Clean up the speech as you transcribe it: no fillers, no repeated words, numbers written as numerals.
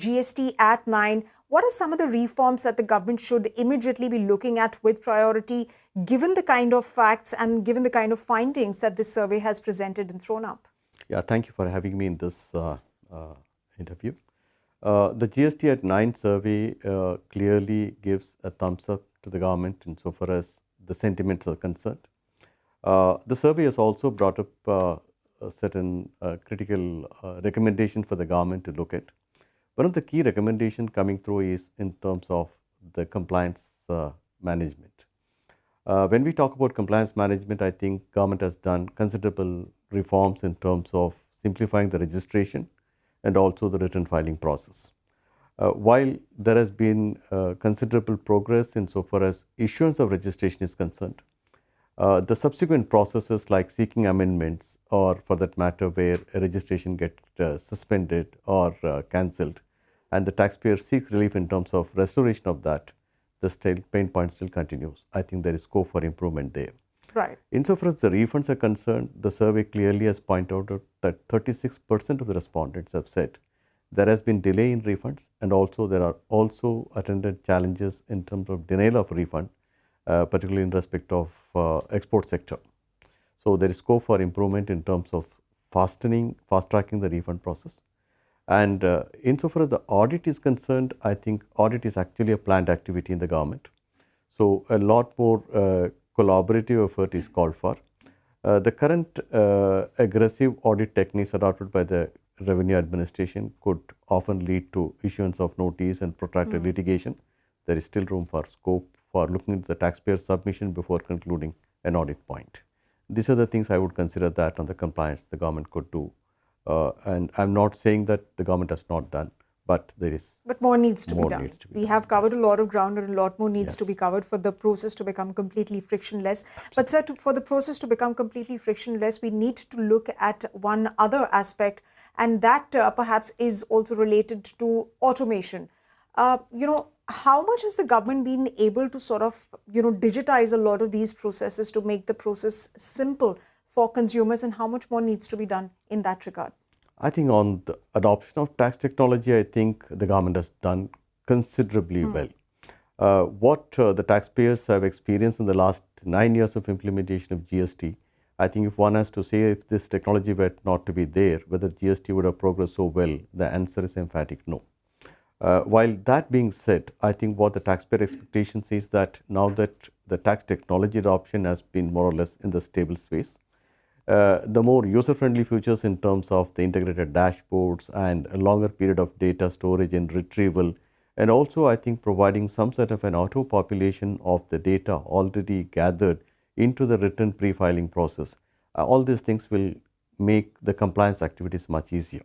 GST at 9. What are some of the reforms that the government should immediately be looking at with priority, given the kind of facts and given the kind of findings that this survey has presented and thrown up? Yeah, thank you for having me in this interview. The GST at 9 survey clearly gives a thumbs up to the government insofar as the sentiments are concerned. The survey has also brought up a certain critical recommendation for the government to look at. One of the key recommendations coming through is in terms of the compliance management. When we talk about compliance management, I think government has done considerable reforms in terms of simplifying the registration and also the return filing process. While there has been considerable progress insofar as issuance of registration is concerned, the subsequent processes like seeking amendments or for that matter where a registration gets suspended or cancelled and the taxpayer seeks relief in terms of restoration of that, the pain point still continues. I think there is scope for improvement there. Right. Insofar as the refunds are concerned, the survey clearly has pointed out that 36% of the respondents have said there has been delay in refunds, and also there are also attendant challenges in terms of denial of refund, particularly in respect of export sector. So there is scope for improvement in terms of fast tracking the refund process. And insofar as the audit is concerned, I think audit is actually a planned activity in the government. So a lot more collaborative effort is called for. The current aggressive audit techniques adopted by the revenue administration could often lead to issuance of notice and protracted litigation. There is still room for scope for looking at the taxpayer submission before concluding an audit point. These are the things I would consider that on the compliance the government could do. And I'm not saying that the government has not done, but there is. But more needs to be done. We have covered a lot of ground and a lot more needs to be covered for the process to become completely frictionless. Absolutely. But sir, for the process to become completely frictionless, we need to look at one other aspect, and that perhaps is also related to automation. How much has the government been able to sort of, digitize a lot of these processes to make the process simple for consumers, and how much more needs to be done in that regard? I think on the adoption of tax technology, I think the government has done considerably well. What the taxpayers have experienced in the last 9 years of implementation of GST, I think if one has to say if this technology were not to be there, whether GST would have progressed so well, the answer is emphatic no. While that being said, I think what the taxpayer expectations is that now that the tax technology adoption has been more or less in the stable space, the more user-friendly features in terms of the integrated dashboards and a longer period of data storage and retrieval, and also I think providing some sort of an auto-population of the data already gathered into the return pre-filing process. All these things will make the compliance activities much easier.